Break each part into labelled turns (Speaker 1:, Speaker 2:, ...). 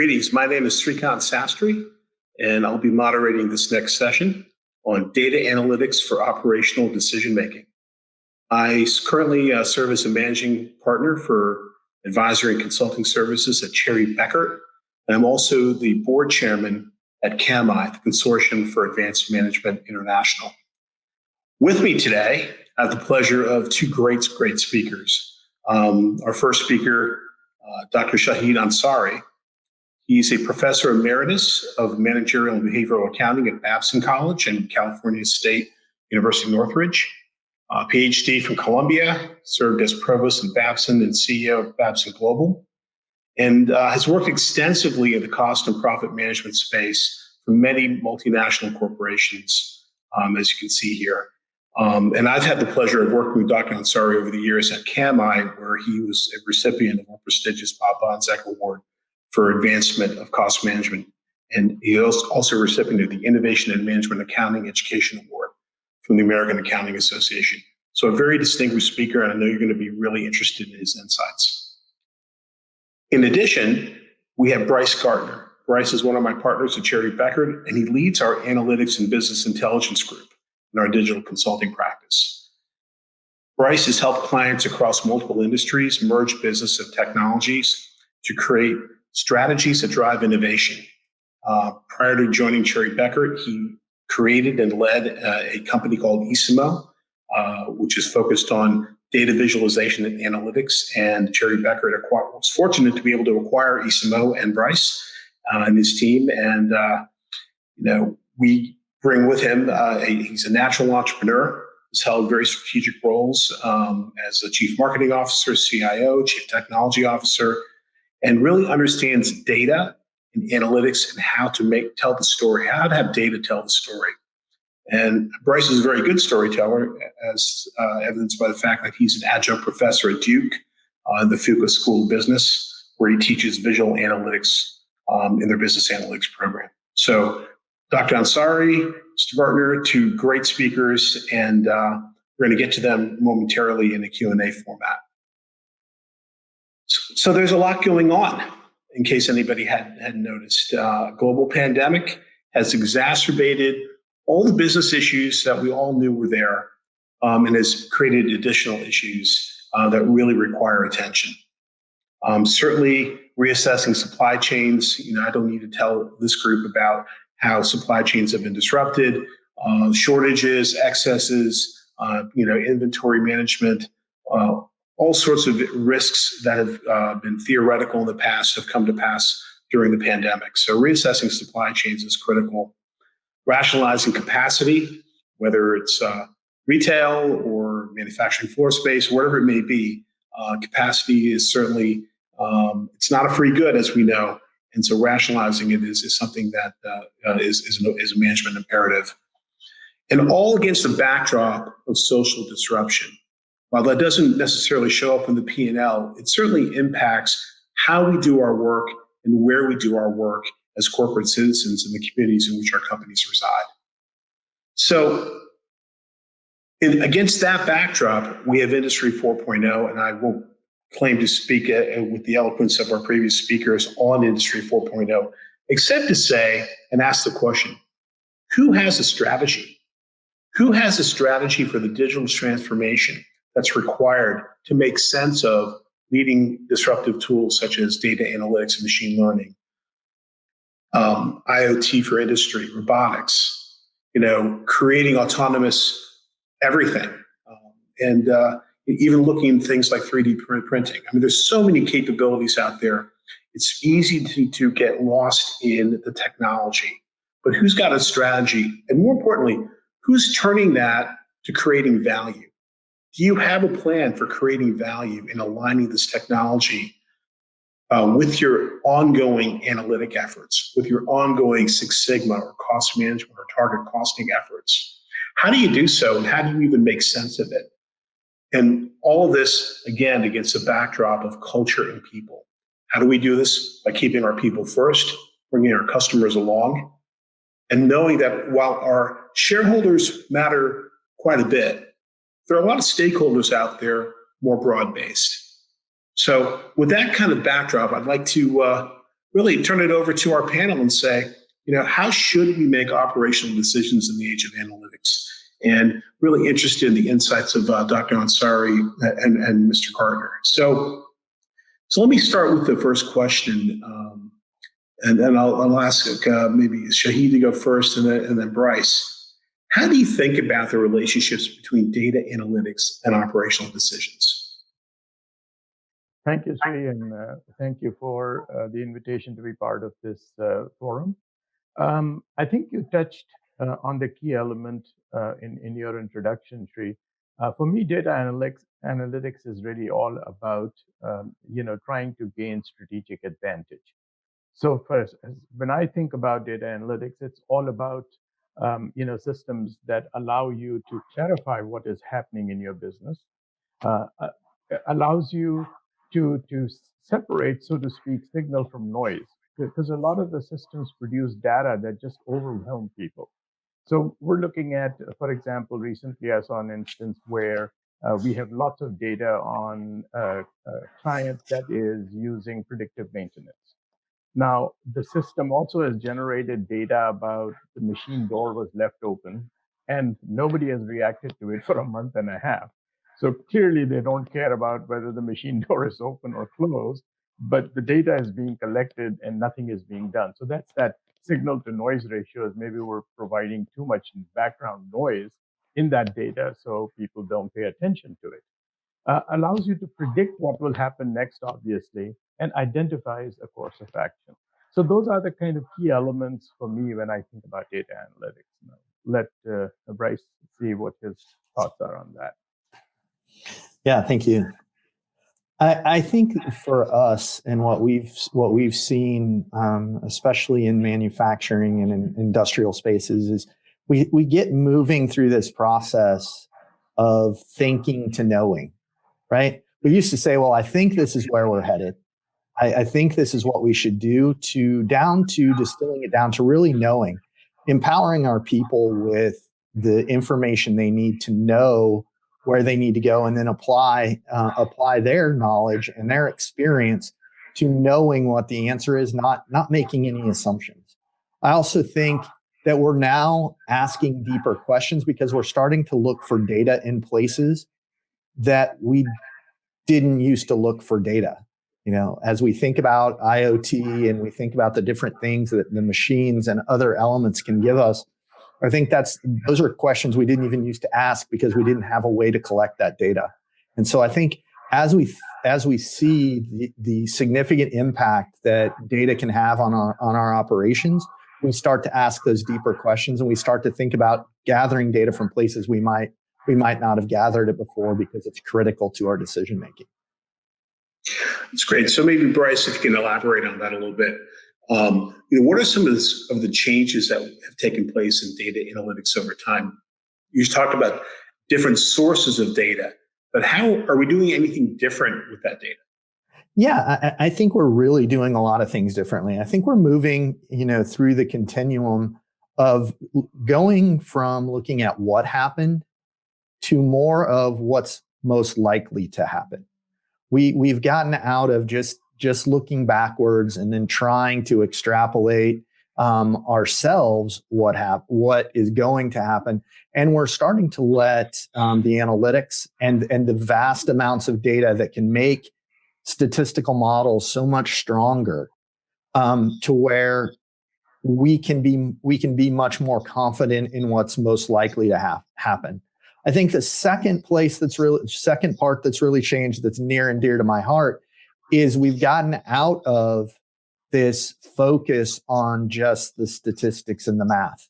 Speaker 1: Greetings. My name is Srikant Sastry, and I'll be moderating this next session on data analytics for operational decision making. I currently serve as a managing partner for advisory and consulting services at Bekaert, and I'm also the board chairman at CAMI, the Consortium for Advanced Management International. With me today, I have the pleasure of two great speakers. Our first speaker, Dr. Shahid Ansari. He's a professor emeritus of managerial and behavioral accounting at Babson College and California State University Northridge. PhD from Columbia, served as provost in Babson and CEO of Babson Global, and has worked extensively in the cost and profit management space for many multinational corporations, as you can see here. And I've had the pleasure of working with Dr. Ansari over the years at CAMI, where he was a recipient of a prestigious Bob Bonsack Award for advancement of cost management. And he was also a recipient of the Innovation in Management Accounting Education Award from the American Accounting Association. So a very distinguished speaker, and I know you're going to be really interested in his insights. In addition, we have Bryce Gardner. Bryce is one of my partners at Bekaert, and he leads our analytics and business intelligence group in our digital consulting practice. Bryce has helped clients across multiple industries merge business and technologies to create strategies that drive innovation. Prior to joining Bekaert, he created and led a company called Isimo, which is focused on data visualization and analytics. And Bekaert was fortunate to be able to acquire Isimo and Bryce and his team. And we bring with him, he's a natural entrepreneur, has held very strategic roles as a chief marketing officer, CIO, chief technology officer, and really understands data and analytics and how to tell the story, how to have data tell the story. And Bryce is a very good storyteller, as evidenced by the fact that he's an adjunct professor at Duke in the Fuqua School of Business, where he teaches visual analytics in their business analytics program. So Dr. Ansari, Mr. Gardner, two great speakers, and we're going to get to them momentarily in a Q&A format. So there's a lot going on, in case anybody hadn't noticed. Global pandemic has exacerbated all the business issues that we all knew were there, and has created additional issues that really require attention. Certainly, reassessing supply chains. I don't need to tell this group about how supply chains have been disrupted, shortages, excesses, inventory management. All sorts of risks that have been theoretical in the past have come to pass during the pandemic. So reassessing supply chains is critical. Rationalizing capacity, whether it's retail or manufacturing floor space, whatever it may be, capacity is certainly, it's not a free good, as we know. And so rationalizing it is something that is a management imperative. And all against the backdrop of social disruption. While that doesn't necessarily show up in the P&L, it certainly impacts how we do our work and where we do our work as corporate citizens in the communities in which our companies reside. So against that backdrop, we have Industry 4.0, and I won't claim to speak with the eloquence of our previous speakers on Industry 4.0, except to say and ask the question, who has a strategy? Who has a strategy for the digital transformation that's required to make sense of leading disruptive tools such as data analytics and machine learning, IoT for industry, robotics, creating autonomous everything, and even looking at things like 3D printing. I mean, there's so many capabilities out there. It's easy to get lost in the technology, but who's got a strategy? And more importantly, who's turning that to creating value? Do you have a plan for creating value and aligning this technology with your ongoing analytic efforts, with your ongoing Six Sigma or cost management or target costing efforts? How do you do so, and how do you even make sense of it? And all of this, again, against the backdrop of culture and people. How do we do this? By keeping our people first, bringing our customers along, and knowing that while our shareholders matter quite a bit, there are a lot of stakeholders out there more broad-based. So with that kind of backdrop, I'd like to really turn it over to our panel and say, how should we make operational decisions in the age of analytics? And really interested in the insights of Dr. Ansari and Mr. Gardner. So let me start with the first question, and then I'll ask maybe Shahid to go first, and then Bryce. How do you think about the relationships between data analytics and operational decisions?
Speaker 2: Thank you, Sri, and thank you for the invitation to be part of this forum. I think you touched on the key element in your introduction, Sri. For me, data analytics is really all about trying to gain strategic advantage. So first, when I think about data analytics, it's all about systems that allow you to clarify what is happening in your business, allows you to separate, so to speak, signal from noise, because a lot of the systems produce data that just overwhelm people. So we're looking at, for example, recently I saw an instance where we have lots of data on a client that is using predictive maintenance. Now, the system also has generated data about the machine door was left open and nobody has reacted to it for a month and a half. So clearly they don't care about whether the machine door is open or closed, but the data is being collected and nothing is being done. So that's that signal to noise ratio, is maybe we're providing too much background noise in that data so people don't pay attention to it. Allows you to predict what will happen next, obviously, and identifies a course of action. So those are the kind of key elements for me when I think about data analytics. Now, let Bryce see what his thoughts are on that.
Speaker 3: Yeah, thank you. I think for us and what we've seen, especially in manufacturing and in industrial spaces, is we get moving through this process of thinking to knowing, right? We used to say, well, I think this is where we're headed. I think this is what we should do, down to distilling it down to really knowing, empowering our people with the information they need to know where they need to go, and then apply their knowledge and their experience to knowing what the answer is, not making any assumptions. I also think that we're now asking deeper questions because we're starting to look for data in places that we didn't used to look for data. As we think about IoT and we think about the different things that the machines and other elements can give us, I think those are questions we didn't even used to ask because we didn't have a way to collect that data. And so I think as we see the significant impact that data can have on our operations, we start to ask those deeper questions, and we start to think about gathering data from places we might not have gathered it before because it's critical to our decision making.
Speaker 1: That's great. So maybe Bryce, if you can elaborate on that a little bit. What are some of the changes that have taken place in data analytics over time? You talked about different sources of data, but how are we doing anything different with that data?
Speaker 3: Yeah, I think we're really doing a lot of things differently. I think we're moving, through the continuum of going from looking at what happened to more of what's most likely to happen. We've gotten out of just looking backwards and then trying to extrapolate ourselves what is going to happen, and we're starting to let the analytics and the vast amounts of data that can make statistical models so much stronger to where we can be much more confident in what's most likely to happen. I think the second part that's really changed, that's near and dear to my heart, is we've gotten out of this focus on just the statistics and the math.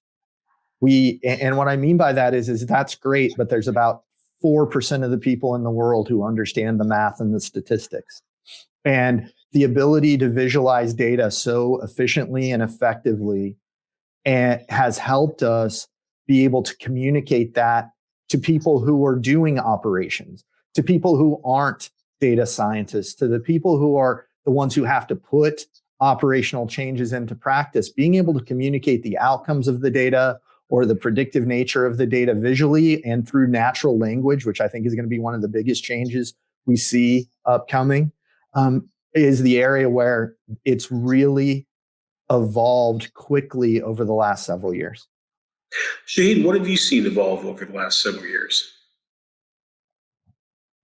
Speaker 3: And what I mean by that is that's great, but there's about 4% of the people in the world who understand the math and the statistics. And the ability to visualize data so efficiently and effectively has helped us be able to communicate that to people who are doing operations, to people who aren't data scientists, to the people who are the ones who have to put operational changes into practice. Being able to communicate the outcomes of the data or the predictive nature of the data visually and through natural language, which I think is going to be one of the biggest changes we see upcoming, is the area where it's really evolved quickly over the last several years.
Speaker 1: Shahid, what have you seen evolve over the last several years?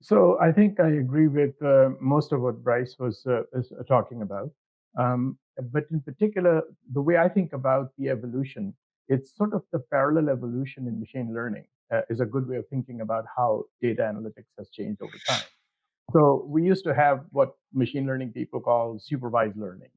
Speaker 2: So I think I agree with most of what Bryce was talking about. But in particular, the way I think about the evolution, it's sort of the parallel evolution in machine learning is a good way of thinking about how data analytics has changed over time. So we used to have what machine learning people call supervised learning.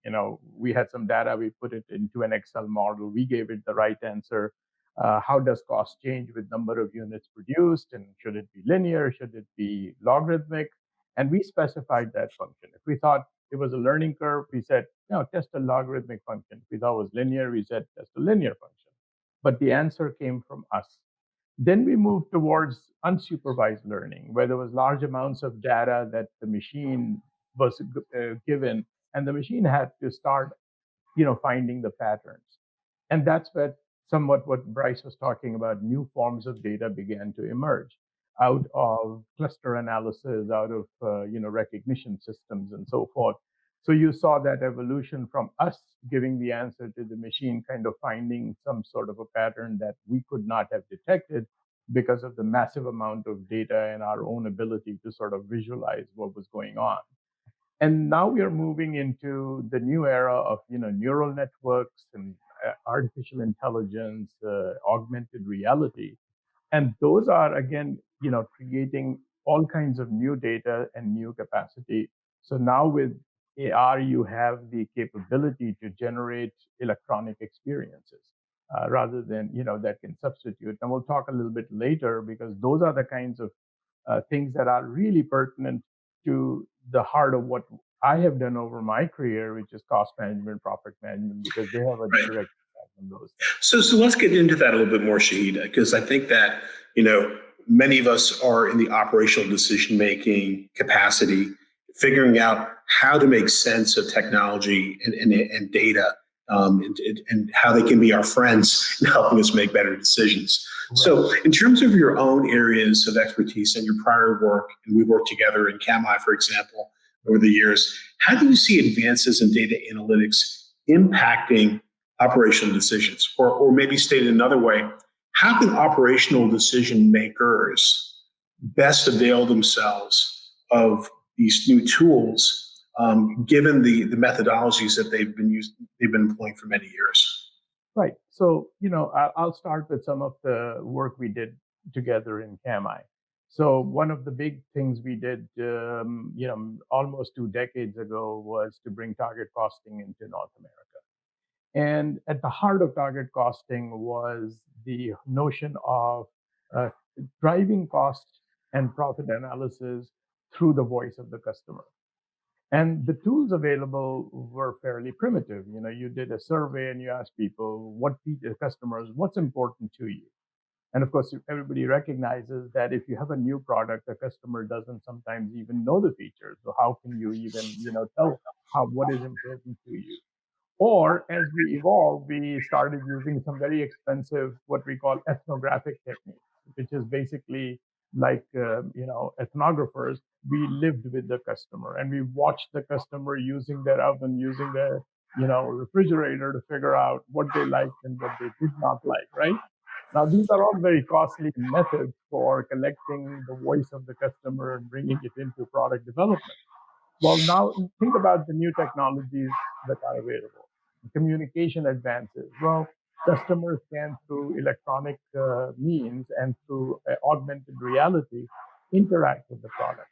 Speaker 2: We had some data, we put it into an Excel model, we gave it the right answer. How does cost change with number of units produced? And should it be linear? Should it be logarithmic? And we specified that function. If we thought it was a learning curve, we said, no, test a logarithmic function. If we thought it was linear, we said, test a linear function. But the answer came from us. Then we moved towards unsupervised learning, where there was large amounts of data that the machine was given, and the machine had to start, finding the patterns. And that's somewhat what Bryce was talking about. New forms of data began to emerge out of cluster analysis, out of recognition systems, and so forth. So you saw that evolution from us giving the answer to the machine, kind of finding some sort of a pattern that we could not have detected because of the massive amount of data and our own ability to sort of visualize what was going on. And now we are moving into the new era of neural networks and artificial intelligence, augmented reality, and those are again creating all kinds of new data and new capacity. So now with AR, you have the capability to generate electronic experiences rather than that can substitute. And we'll talk a little bit later because those are the kinds of things that are really pertinent to the heart of what I have done over my career, which is cost management, profit management, because they have a
Speaker 1: Right.
Speaker 2: direct impact on those
Speaker 1: So
Speaker 2: things.
Speaker 1: let's get into that a little bit more, Shahid, because I think that, many of us are in the operational decision-making capacity, figuring out how to make sense of technology and data, and how they can be our friends in helping us make better decisions.
Speaker 2: Right.
Speaker 1: So in terms of your own areas of expertise and your prior work, and we worked together in CAMI, for example, over the years, how do you see advances in data analytics impacting operational decisions? Or maybe stated another way, how can operational decision makers best avail themselves of these new tools, given the methodologies that they've been employing for many years?
Speaker 2: Right. So, I'll start with some of the work we did together in CAMI. So one of the big things we did, almost 2 decades ago was to bring target costing into North America. And at the heart of target costing was the notion of uh, driving cost and profit analysis through the voice of the customer. And the tools available were fairly primitive. You did a survey and you asked people, customers, what's important to you? And of course, everybody recognizes that if you have a new product, the customer doesn't sometimes even know the features. So how can you even, tell what is important to you? Or as we evolved, we started using some very expensive, what we call ethnographic techniques, which is basically like, ethnographers. We lived with the customer and we watched the customer using their oven, using their, refrigerator to figure out what they liked and what they did not like, right? Now, these are all very costly methods for collecting the voice of the customer and bringing it into product development. Well, now think about the new technologies that are available. Communication advances. Well, customers can, through electronic means and through augmented reality, interact with the product,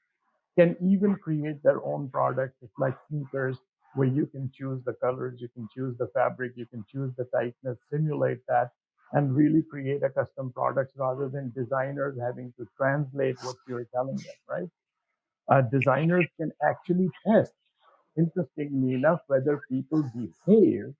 Speaker 2: can even create their own products. It's like sneakers, where you can choose the colors, you can choose the fabric, you can choose the tightness, simulate that, and really create a custom product rather than designers having to translate what you're telling them, right? Designers can actually test, interestingly enough, whether people behave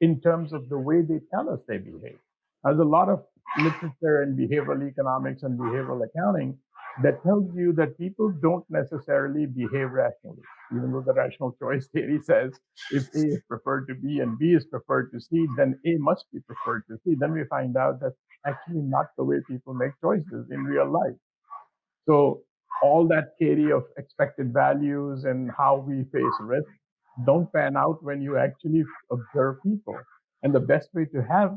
Speaker 2: in terms of the way they tell us they behave. There's a lot of literature in behavioral economics and behavioral accounting that tells you that people don't necessarily behave rationally, even though the rational choice theory says if A is preferred to B and B is preferred to C, then A must be preferred to C. Then we find out that's actually not the way people make choices in real life. So all that theory of expected values and how we face risk don't pan out when you actually observe people. And the best way to have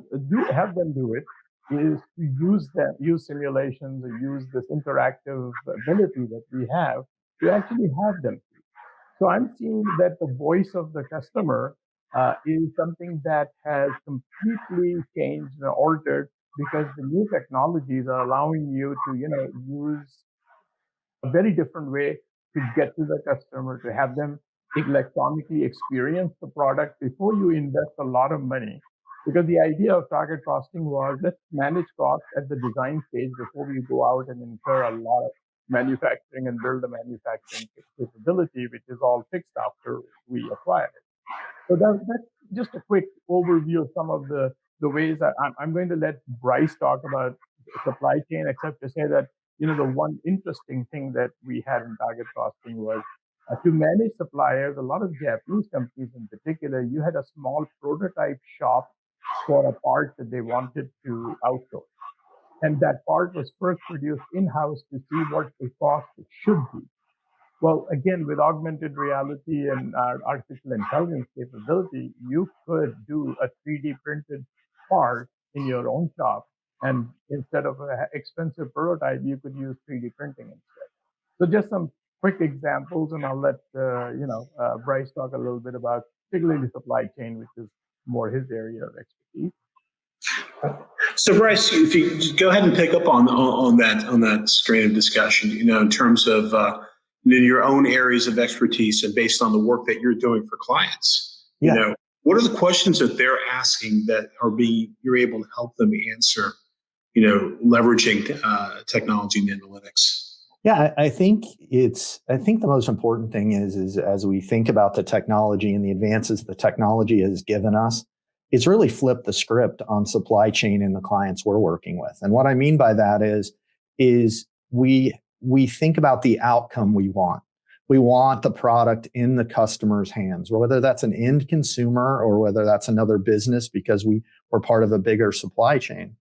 Speaker 2: them do it is to use simulations, or use this interactive ability that we have to actually have them. So I'm seeing that the voice of the customer is something that has completely changed and altered, because the new technologies are allowing you to, use a very different way to get to the customer, to have them electronically experience the product before you invest a lot of money. Because the idea of target costing was, let's manage costs at the design stage before we go out and incur a lot of manufacturing and build the manufacturing capability, which is all fixed after we acquire it. So that's just a quick overview of some of the ways that I'm going to let Bryce talk about supply chain, except to say that, the one interesting thing that we had in target costing was to manage suppliers. A lot of Japanese companies in particular, you had a small prototype shop for a part that they wanted to outsource. And that part was first produced in-house to see what the cost should be. Well, again, with augmented reality and artificial intelligence capability, you could do a 3D printed part in your own shop. And instead of an expensive prototype, you could use 3D printing instead. So just some quick examples, and I'll let Bryce talk a little bit about particularly supply chain, which is more his area of expertise.
Speaker 1: So Bryce, if you go ahead and pick up on that strain of discussion, in terms of your own areas of expertise and based on the work that you're doing for clients, what are the questions that they're asking that you're able to help them answer, leveraging technology and analytics?
Speaker 3: Yeah, I think the most important thing is as we think about the technology and the advances the technology has given us, it's really flipped the script on supply chain and the clients we're working with. And what I mean by that is we think about the outcome we want. We want the product in the customer's hands, whether that's an end consumer or whether that's another business, because we're part of a bigger supply chain.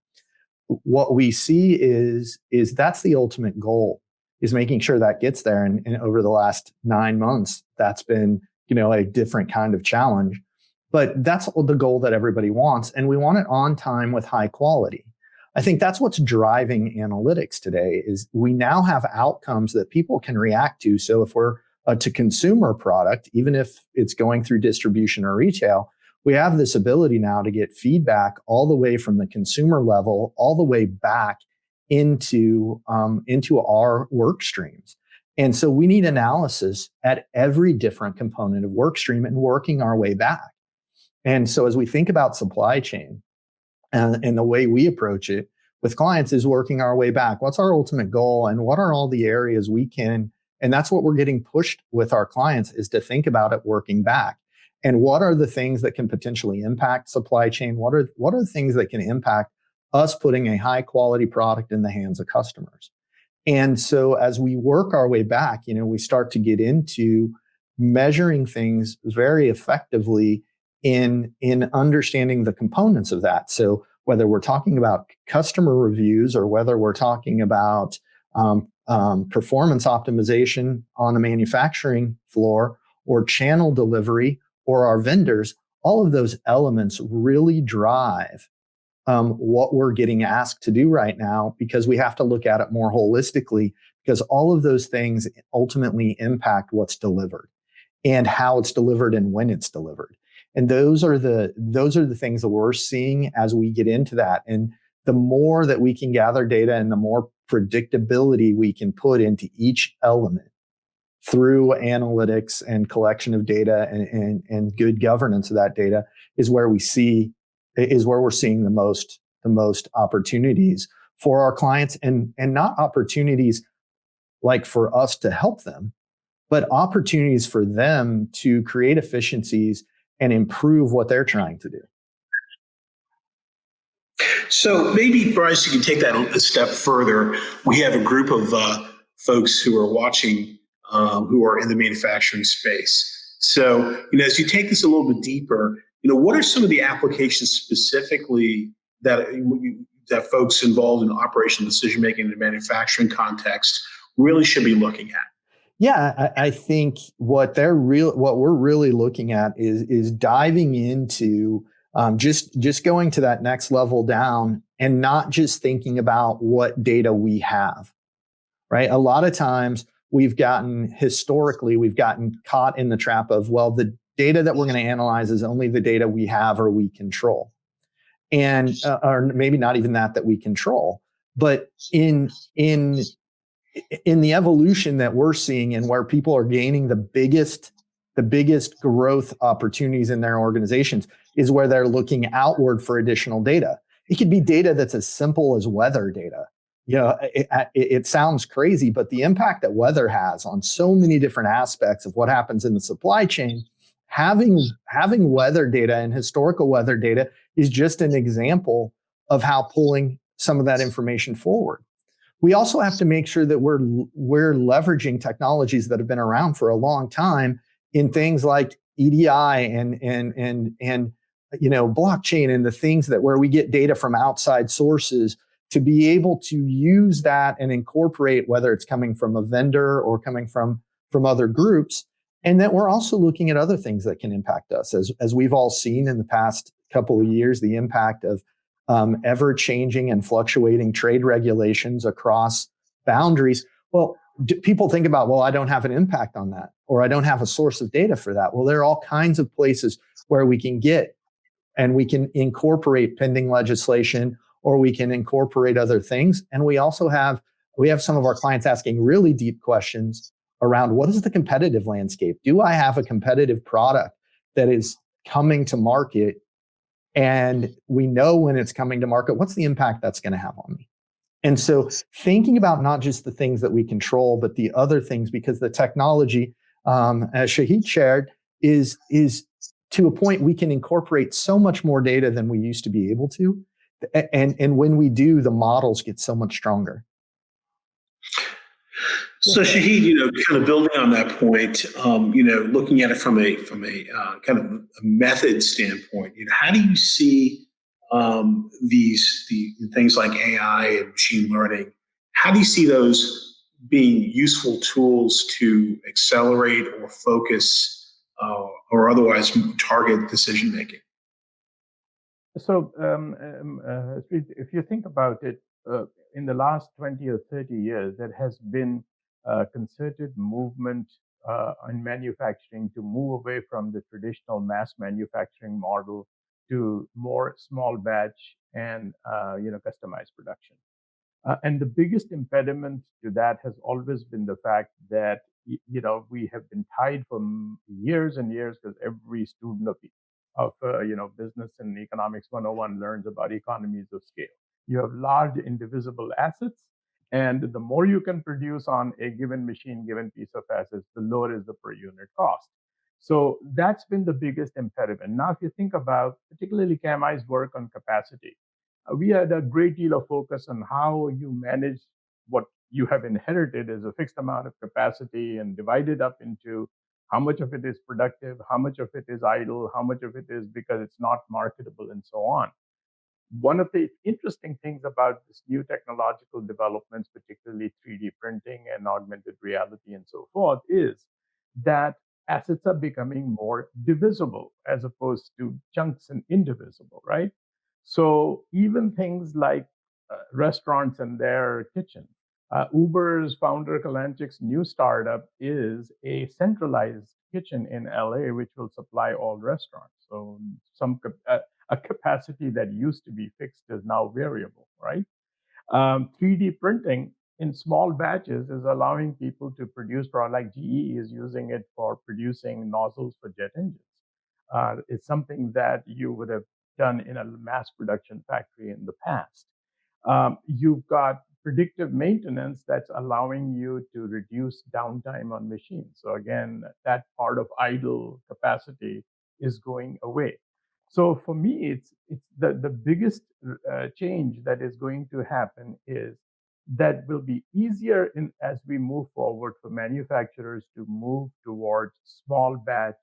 Speaker 3: What we see is that's the ultimate goal, is making sure that gets there. And over the last 9 months, that's been, a different kind of challenge. But that's the goal that everybody wants. And we want it on time with high quality. I think that's what's driving analytics today, is we now have outcomes that people can react to. So if we're to consumer product, even if it's going through distribution or retail, we have this ability now to get feedback all the way from the consumer level, all the way back into our work streams. And so we need analysis at every different component of work stream and working our way back. And so as we think about supply chain, and the way we approach it with clients is working our way back. What's our ultimate goal, and what are all the areas we can, and that's what we're getting pushed with our clients, is to think about it working back. And what are the things that can potentially impact supply chain? What are the things that can impact us putting a high quality product in the hands of customers? And so as we work our way back, we start to get into measuring things very effectively in understanding the components of that. So whether we're talking about customer reviews or whether we're talking about performance optimization on the manufacturing floor or channel delivery or our vendors, all of those elements really drive what we're getting asked to do right now, because we have to look at it more holistically, because all of those things ultimately impact what's delivered and how it's delivered and when it's delivered. And those are the things that we're seeing as we get into that. And the more that we can gather data and the more predictability we can put into each element through analytics and collection of data and good governance of that data is where we're seeing the most opportunities for our clients, and not opportunities like for us to help them, but opportunities for them to create efficiencies and improve what they're trying to do.
Speaker 1: So maybe, Bryce, you can take that a step further. We have a group of folks who are watching who are in the manufacturing space. So, as you take this a little bit deeper, what are some of the applications specifically that folks involved in operational decision-making in the manufacturing context really should be looking at?
Speaker 3: Yeah, I think what we're really looking at is diving into just going to that next level down and not just thinking about what data we have, right? A lot of times we've gotten caught in the trap of, well, the data that we're going to analyze is only the data we have or we control. And or maybe not even that we control, but in the evolution that we're seeing and where people are gaining the biggest growth opportunities in their organizations is where they're looking outward for additional data. It could be data that's as simple as weather data. It sounds crazy, but the impact that weather has on so many different aspects of what happens in the supply chain, having weather data and historical weather data is just an example of how pulling some of that information forward. We also have to make sure that we're leveraging technologies that have been around for a long time in things like EDI and blockchain and the things that where we get data from outside sources to be able to use that and incorporate, whether it's coming from a vendor or coming from other groups. And that we're also looking at other things that can impact us, as we've all seen in the past couple of years, the impact of ever-changing and fluctuating trade regulations across boundaries. Well, people think about, well, I don't have an impact on that, or I don't have a source of data for that. Well, there are all kinds of places where we can get and we can incorporate pending legislation, or we can incorporate other things. And we have some of our clients asking really deep questions around, what is the competitive landscape? Do I have a competitive product that is coming to market? And we know when it's coming to market, what's the impact that's going to have on me? And so thinking about not just the things that we control, but the other things, because the technology, as Shahid shared, is to a point we can incorporate so much more data than we used to be able to. And when we do, the models get so much stronger.
Speaker 1: So Shahid, kind of building on that point, looking at it from a kind of a method standpoint, how do you see the things like AI and machine learning? How do you see those being useful tools to accelerate or focus or otherwise target decision making?
Speaker 2: So, if you think about it, in the last 20 or 30 years, there has been a concerted movement in manufacturing to move away from the traditional mass manufacturing model to more small batch and customized production. And the biggest impediment to that has always been the fact that we have been tied for years and years, because every student of business and economics 101 learns about economies of scale. You have large indivisible assets, and the more you can produce on a given machine, given piece of assets, the lower is the per unit cost. So that's been the biggest impediment. Now, if you think about particularly KMI's work on capacity, we had a great deal of focus on how you manage what you have inherited as a fixed amount of capacity and divide it up into how much of it is productive, how much of it is idle, how much of it is because it's not marketable, and so on. One of the interesting things about this new technological developments, particularly 3D printing and augmented reality and so forth, is that assets are becoming more divisible as opposed to chunks and indivisible, right? So even things like restaurants and their kitchen. Uber's founder Kalanchik's new startup is a centralized kitchen in LA, which will supply all restaurants. So a capacity that used to be fixed is now variable, right? 3D printing in small batches is allowing people to produce product, like GE is using it for producing nozzles for jet engines. It's something that you would have done in a mass production factory in the past. You've got predictive maintenance that's allowing you to reduce downtime on machines. So again, that part of idle capacity is going away. So for me, it's the biggest change that is going to happen is that will be easier as we move forward for manufacturers to move towards small batch,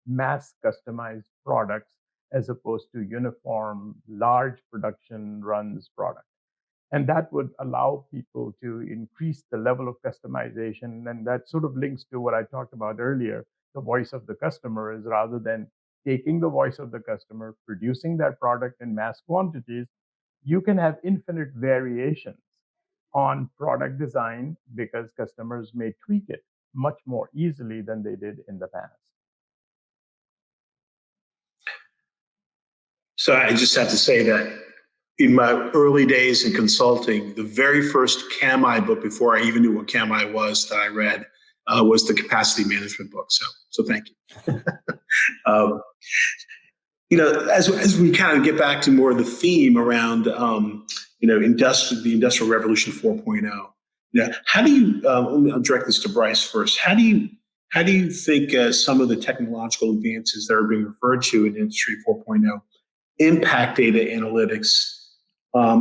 Speaker 2: mass customized products as opposed to uniform, large production runs products. And that would allow people to increase the level of customization. And that sort of links to what I talked about earlier. The voice of the customer is, rather than taking the voice of the customer, producing that product in mass quantities, you can have infinite variations on product design because customers may tweak it much more easily than they did in the past.
Speaker 1: So I just have to say that in my early days in consulting, the very first CAMI book, before I even knew what CAMI was, that I read was the capacity management book. So thank you. um, as we kind of get back to more of the theme around, the Industrial Revolution 4.0. How do you? I'll direct this to Bryce first. How do you think some of the technological advances that are being referred to in Industry 4.0 impact data analytics?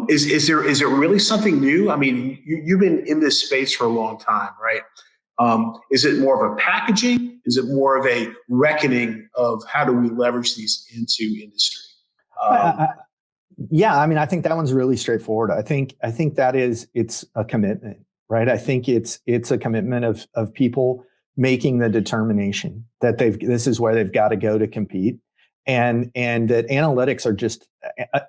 Speaker 1: Is it really something new? I mean, you've been in this space for a long time, right? Is it more of a packaging? Is it more of a reckoning of how do we leverage these into industry?
Speaker 3: Yeah, I mean, I think that one's really straightforward. I think that it's a commitment, right? I think it's a commitment of people making the determination that this is where they've got to go to compete, and that analytics are just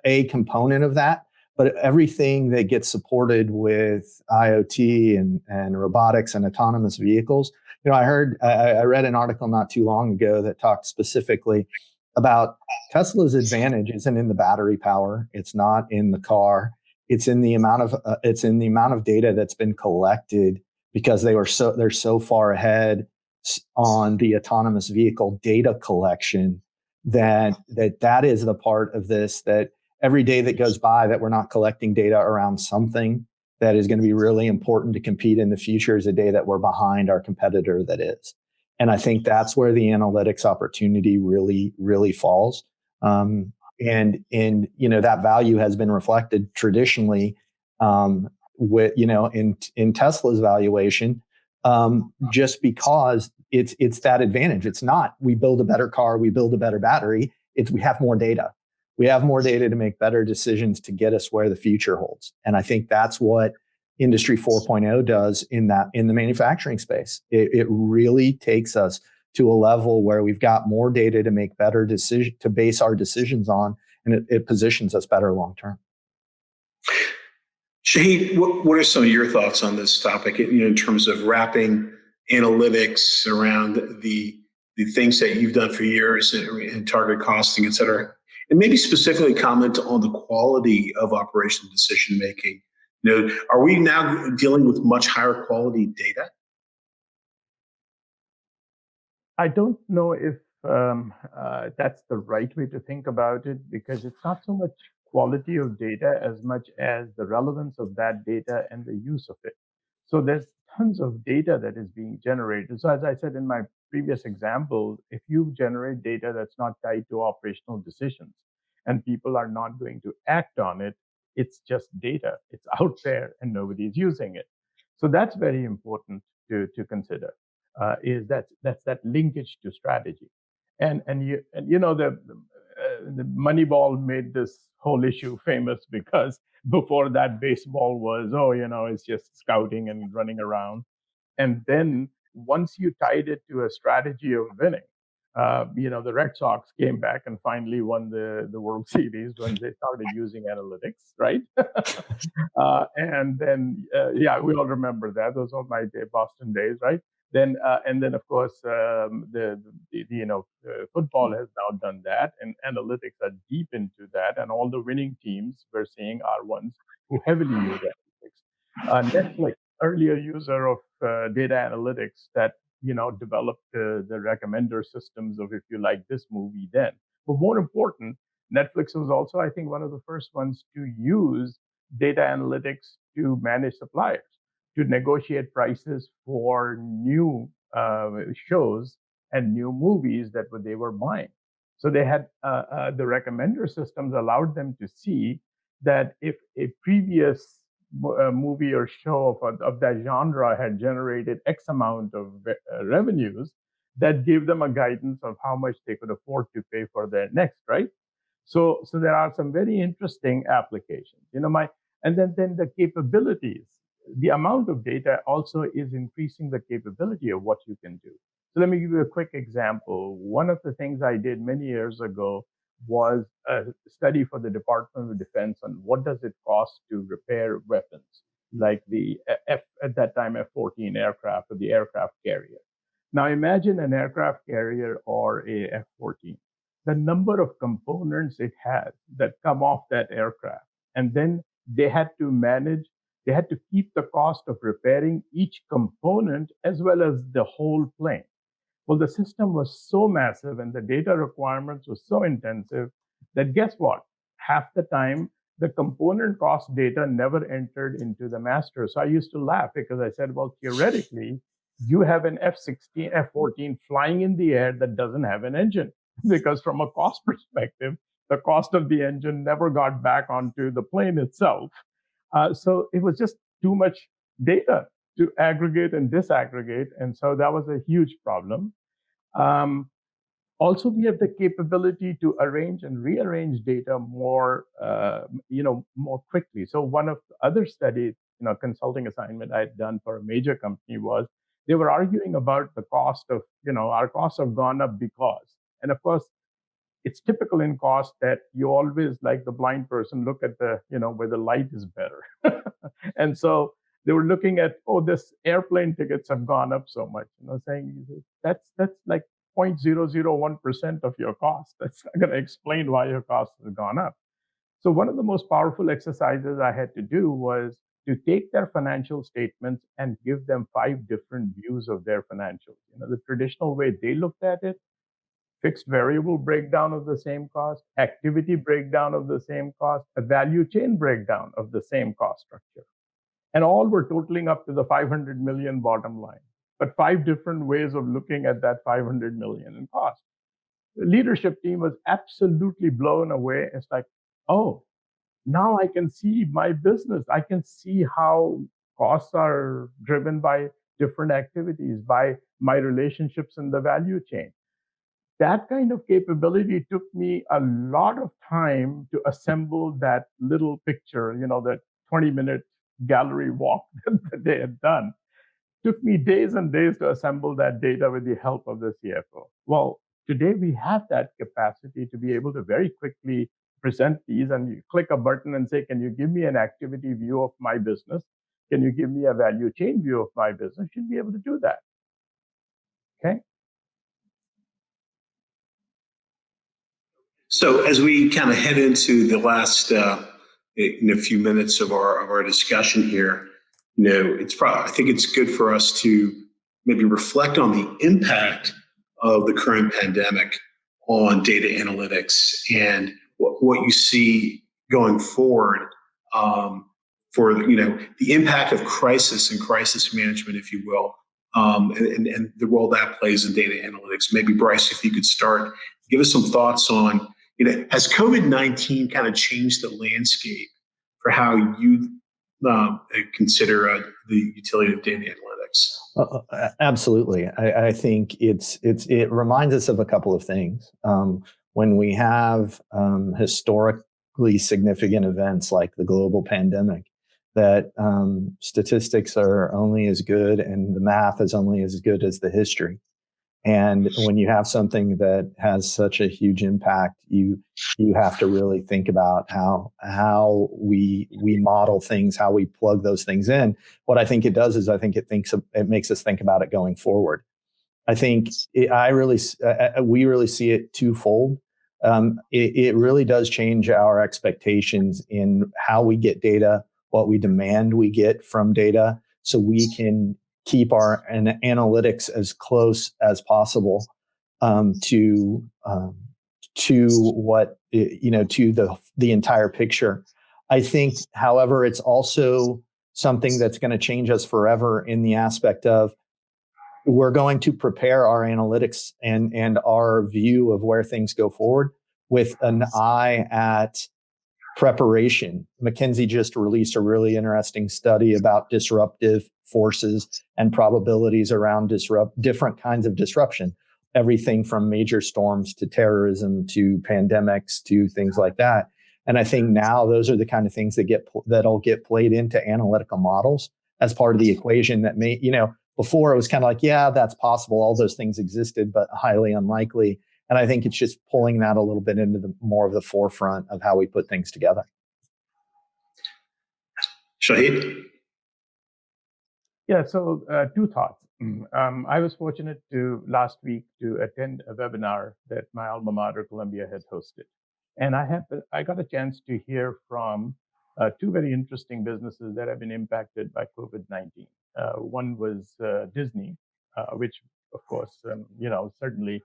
Speaker 3: a component of that. But everything that gets supported with IoT and robotics and autonomous vehicles, I read an article not too long ago that talked specifically about Tesla's advantage isn't in the battery power. It's not in the car. It's in the amount of data that's been collected, because they're so far ahead on the autonomous vehicle data collection that is the part of this, that every day that goes by that we're not collecting data around something that is going to be really important to compete in the future is a day that we're behind our competitor that is. And I think that's where the analytics opportunity really, really falls. And that value has been reflected traditionally in Tesla's valuation, just because it's that advantage. It's not we build a better car, we build a better battery. It's we have more data. We have more data to make better decisions to get us where the future holds. And I think that's what Industry 4.0 does in the manufacturing space. It really takes us to a level where we've got more data to make better decisions, to base our decisions on, and it positions us better long term.
Speaker 1: Shahid, what are some of your thoughts on this topic? In terms of wrapping analytics around the things that you've done for years in target costing, et cetera, and maybe specifically comment on the quality of operational decision making. Are we now dealing with much higher quality data?
Speaker 2: I don't know if that's the right way to think about it, because it's not so much quality of data as much as the relevance of that data and the use of it. So there's tons of data that is being generated. So as I said in my previous example, if you generate data that's not tied to operational decisions and people are not going to act on it, it's just data. It's out there and nobody's using it. So that's very important to consider. Is that's that linkage to strategy, and the Moneyball made this whole issue famous because before that baseball was it's just scouting and running around, and then once you tied it to a strategy of winning, the Red Sox came back and finally won the World Series when they started using analytics, right? And then, we all remember that. Those are my Boston days, right? Then, and then, of course, football has now done that, and analytics are deep into that. And all the winning teams we're seeing are ones who heavily use analytics. Netflix, earlier user of data analytics, that developed the recommender systems of, if you like this movie, then. But more important, Netflix was also, I think, one of the first ones to use data analytics to manage suppliers, to negotiate prices for new shows and new movies that they were buying. So they had the recommender systems allowed them to see that if a previous movie or show of that genre had generated X amount of revenues, that gave them a guidance of how much they could afford to pay for their next, right? So there are some very interesting applications. And then the capabilities, the amount of data also is increasing the capability of what you can do. So let me give you a quick example. One of the things I did many years ago was a study for the Department of Defense on what does it cost to repair weapons, like the at that time F-14 aircraft or the aircraft carrier. Now imagine an aircraft carrier or a F-14. The number of components it has that come off that aircraft, and then they had to keep the cost of repairing each component as well as the whole plane. Well, the system was so massive and the data requirements were so intensive that guess what? Half the time, the component cost data never entered into the master. So I used to laugh because I said, well, theoretically, you have an F-16, F-14 flying in the air that doesn't have an engine. Because from a cost perspective, the cost of the engine never got back onto the plane itself. So it was just too much data to aggregate and disaggregate. And so that was a huge problem. Also, we have the capability to arrange and rearrange data more, more quickly. So one of the other studies, consulting assignment I had done for a major company was they were arguing about the cost of, our costs have gone up because, and of course, it's typical in cost that you always, like the blind person, look at the, where the light is better. And so they were looking at, this airplane tickets have gone up so much, saying that's like 0.001% of your cost. That's not going to explain why your cost has gone up. So one of the most powerful exercises I had to do was to take their financial statements and give them 5 different views of their financials. The traditional way they looked at it, fixed variable breakdown of the same cost, activity breakdown of the same cost, a value chain breakdown of the same cost structure. And all were totaling up to the 500 million bottom line, but 5 different ways of looking at that 500 million in cost. The leadership team was absolutely blown away. It's like, now I can see my business. I can see how costs are driven by different activities, by my relationships in the value chain. That kind of capability took me a lot of time to assemble that little picture, that 20-minute gallery walk that they had done. Took me days and days to assemble that data with the help of the CFO. Well, today we have that capacity to be able to very quickly present these, and you click a button and say, can you give me an activity view of my business? Can you give me a value chain view of my business? You should be able to do that. Okay.
Speaker 1: So as we kind of head into the last few minutes of our discussion here, I think it's good for us to maybe reflect on the impact of the current pandemic on data analytics and what you see going forward for the impact of crisis and crisis management, if you will, and the role that plays in data analytics. Maybe Bryce, if you could start, give us some thoughts on, has COVID-19 kind of changed the landscape for how you consider the utility of data analytics?
Speaker 3: Absolutely. I think it reminds us of a couple of things. When we have historically significant events like the global pandemic, that statistics are only as good and the math is only as good as the history. And when you have something that has such a huge impact, you have to really think about how we model things, how we plug those things in. What I think it does is it makes us think about it going forward. I think we really see it twofold. It really does change our expectations in how we get data, what we demand we get from data, so we can keep our analytics as close as possible to what to the entire picture. I think, however, it's also something that's going to change us forever in the aspect of we're going to prepare our analytics and our view of where things go forward with an eye at preparation. McKinsey just released a really interesting study about disruptive forces and probabilities around different kinds of disruption, everything from major storms to terrorism to pandemics to things like that. And I think now those are the kind of things that'll get played into analytical models as part of the equation that may, before it was kind of like, yeah, that's possible. All those things existed, but highly unlikely. And I think it's just pulling that a little bit into more of the forefront of how we put things together.
Speaker 1: Shahid?
Speaker 2: Yeah, so two thoughts. I was fortunate last week to attend a webinar that my alma mater, Columbia, had hosted. And I got a chance to hear from two very interesting businesses that have been impacted by COVID-19. One was Disney, which, of course, certainly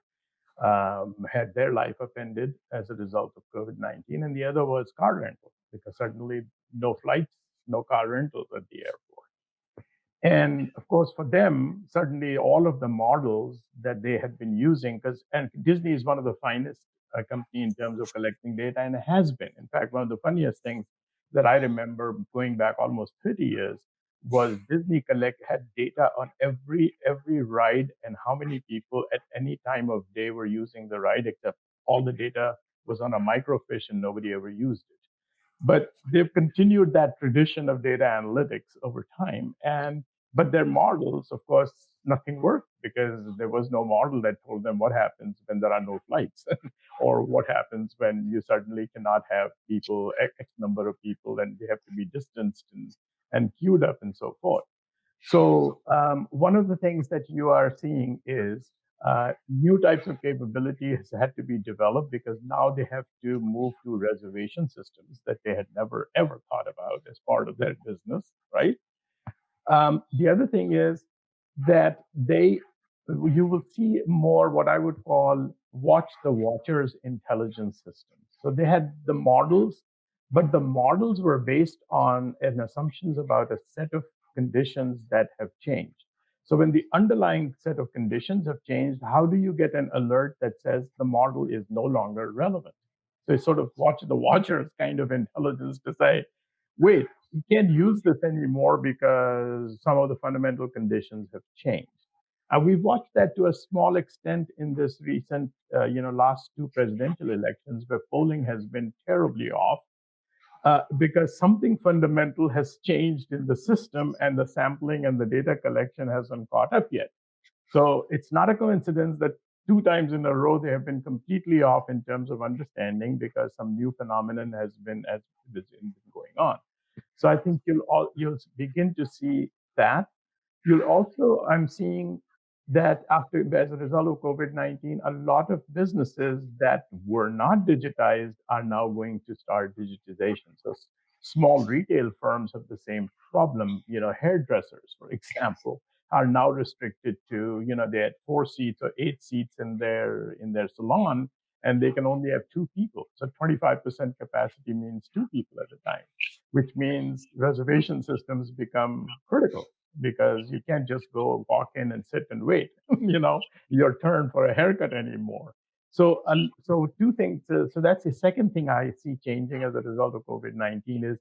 Speaker 2: had their life upended as a result of COVID-19. And the other was car rental, because certainly no flights, no car rentals at the airport. And of course, for them, certainly all of the models that they had been using, and Disney is one of the finest company in terms of collecting data, and it has been. In fact, one of the funniest things that I remember going back almost 30 years was Disney had data on every ride and how many people at any time of day were using the ride, except all the data was on a microfiche and nobody ever used it. But they've continued that tradition of data analytics over time. But their models, of course, nothing worked, because there was no model that told them what happens when there are no flights or what happens when you certainly cannot have people, X number of people, and they have to be distanced and queued up and so forth. So one of the things that you are seeing is new types of capabilities had to be developed, because now they have to move to reservation systems that they had never, ever thought about as part of their business, right? The other thing is that you will see more what I would call watch the watchers intelligence systems. So they had the models, but the models were based on an assumptions about a set of conditions that have changed. So when the underlying set of conditions have changed, how do you get an alert that says the model is no longer relevant? So it's sort of watch the watchers kind of intelligence to say, wait, you can't use this anymore because some of the fundamental conditions have changed. We've watched that to a small extent in this recent, last two presidential elections, where polling has been terribly off because something fundamental has changed in the system, and the sampling and the data collection hasn't caught up yet. So it's not a coincidence that 2 times in a row they have been completely off in terms of understanding, because some new phenomenon has been going on. So I think you'll begin to see that. I'm seeing that as a result of COVID-19, a lot of businesses that were not digitized are now going to start digitization. So small retail firms have the same problem. Hairdressers, for example, are now restricted to, they had 4 seats or 8 seats in their salon, and they can only have 2 people. So 25% capacity means 2 people at a time, which means reservation systems become critical, because you can't just go walk in and sit and wait, your turn for a haircut anymore. So 2 things. So that's the second thing I see changing as a result of COVID-19 is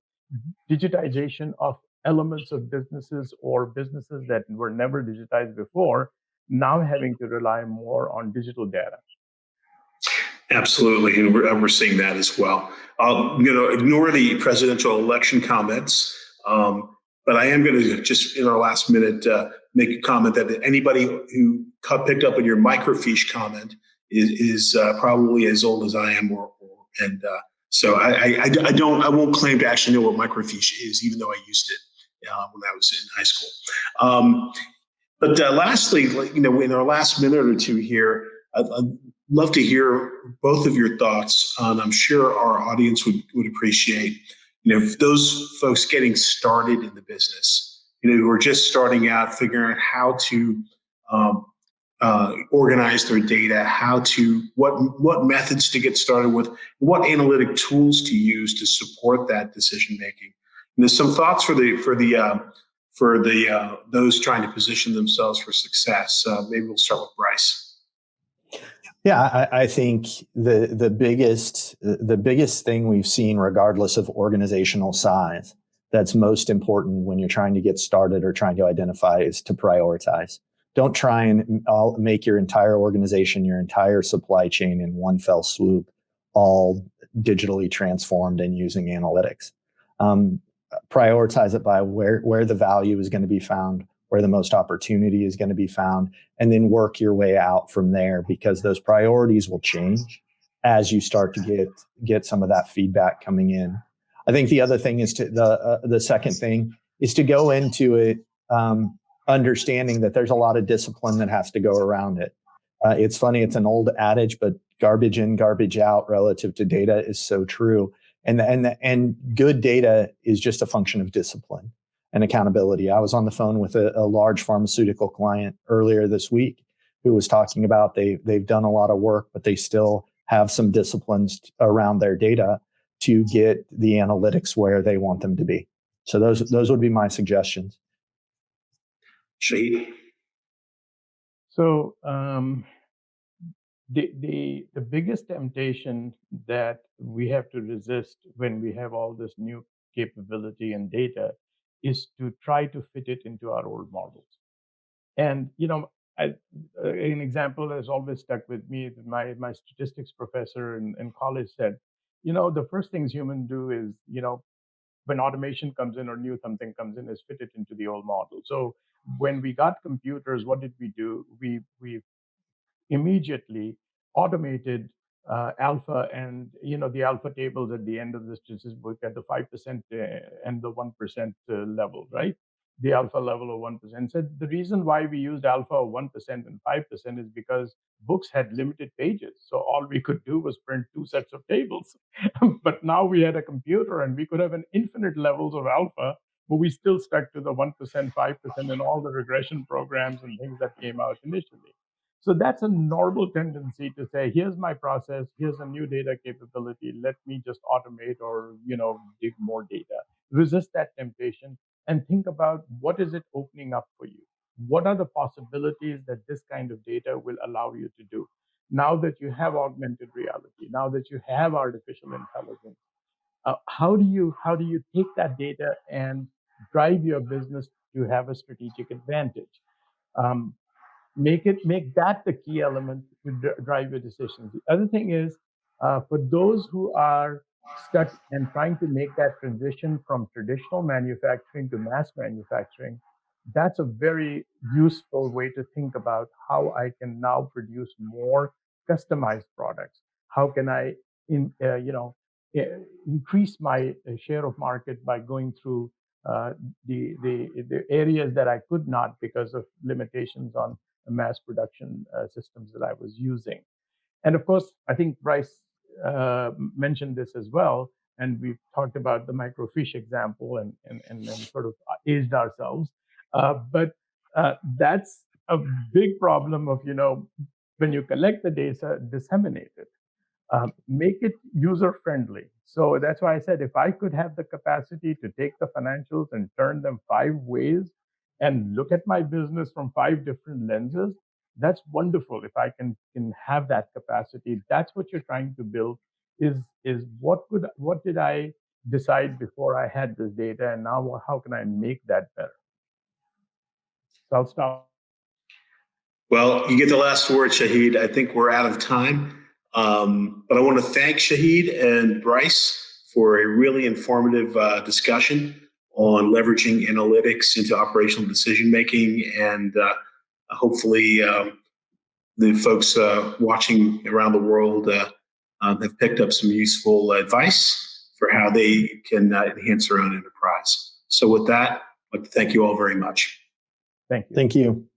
Speaker 2: digitization of elements of businesses, or businesses that were never digitized before, now having to rely more on digital data.
Speaker 1: Absolutely, and we're seeing that as well. I'll ignore the presidential election comments, but I am going to just in our last minute make a comment that anybody who picked up on your microfiche comment is probably as old as I am, so I won't claim to actually know what microfiche is, even though I used it when I was in high school. But lastly, in our last minute or two here, I'd love to hear both of your thoughts on. I'm sure our audience would appreciate, those folks getting started in the business, who are just starting out, figuring out how to organize their data, what methods to get started with, what analytic tools to use to support that decision making. And there's some thoughts for those trying to position themselves for success. Maybe we'll start with Bryce.
Speaker 3: Yeah, I think the biggest thing we've seen, regardless of organizational size, that's most important when you're trying to get started or trying to identify, is to prioritize. Don't try and make your entire organization, your entire supply chain in one fell swoop, all digitally transformed and using analytics. Prioritize it by where the value is going to be found, where the most opportunity is going to be found, and then work your way out from there, because those priorities will change as you start to get some of that feedback coming in. I think the other thing is the second thing is to go into it understanding that there's a lot of discipline that has to go around it. It's funny, it's an old adage, but garbage in, garbage out relative to data is so true. And good data is just a function of discipline and accountability. I was on the phone with a large pharmaceutical client earlier this week who was talking about they've done a lot of work, but they still have some disciplines around their data to get the analytics where they want them to be. So those would be my suggestions.
Speaker 1: Shahid?
Speaker 2: So the biggest temptation that we have to resist when we have all this new capability and data is to try to fit it into our old models. And an example has always stuck with me. My statistics professor in college said, the first things humans do is, when automation comes in or new something comes in, is fit it into the old model. So when we got computers, what did we do? We immediately automated alpha and the alpha tables at the end of the statistics book at the 5% and the 1% level, right? The alpha level of 1%. So the reason why we used alpha of 1% and 5% is because books had limited pages. So all we could do was print 2 sets of tables. But now we had a computer and we could have an infinite levels of alpha, but we still stuck to the 1%, 5%, and all the regression programs and things that came out initially. So that's a normal tendency to say, here's my process, here's a new data capability, let me just automate or, dig more data. Resist that temptation and think about, what is it opening up for you? What are the possibilities that this kind of data will allow you to do? Now that you have augmented reality, now that you have artificial intelligence, how do you take that data and drive your business to have a strategic advantage? Make that the key element to drive your decisions. The other thing is, for those who are stuck and trying to make that transition from traditional manufacturing to mass manufacturing, that's a very useful way to think about how I can now produce more customized products. How can I increase my share of market by going through the areas that I could not because of limitations on mass production systems that I was using. And of course, I think Bryce mentioned this as well, and we've talked about the microfiche example and sort of aged ourselves. But that's a big problem of, when you collect the data, disseminate it. Make it user-friendly. So that's why I said, if I could have the capacity to take the financials and turn them 5 ways and look at my business from 5 different lenses, that's wonderful. If I can have that capacity, that's what you're trying to build, is what did I decide before I had this data, and now how can I make that better? So I'll stop.
Speaker 1: Well, you get the last word, Shahid. I think we're out of time. But I want to thank Shahid and Bryce for a really informative discussion on leveraging analytics into operational decision-making. And hopefully the folks watching around the world have picked up some useful advice for how they can enhance their own enterprise. So with that, I'd like to thank you all very much.
Speaker 2: Thank you.
Speaker 3: Thank you.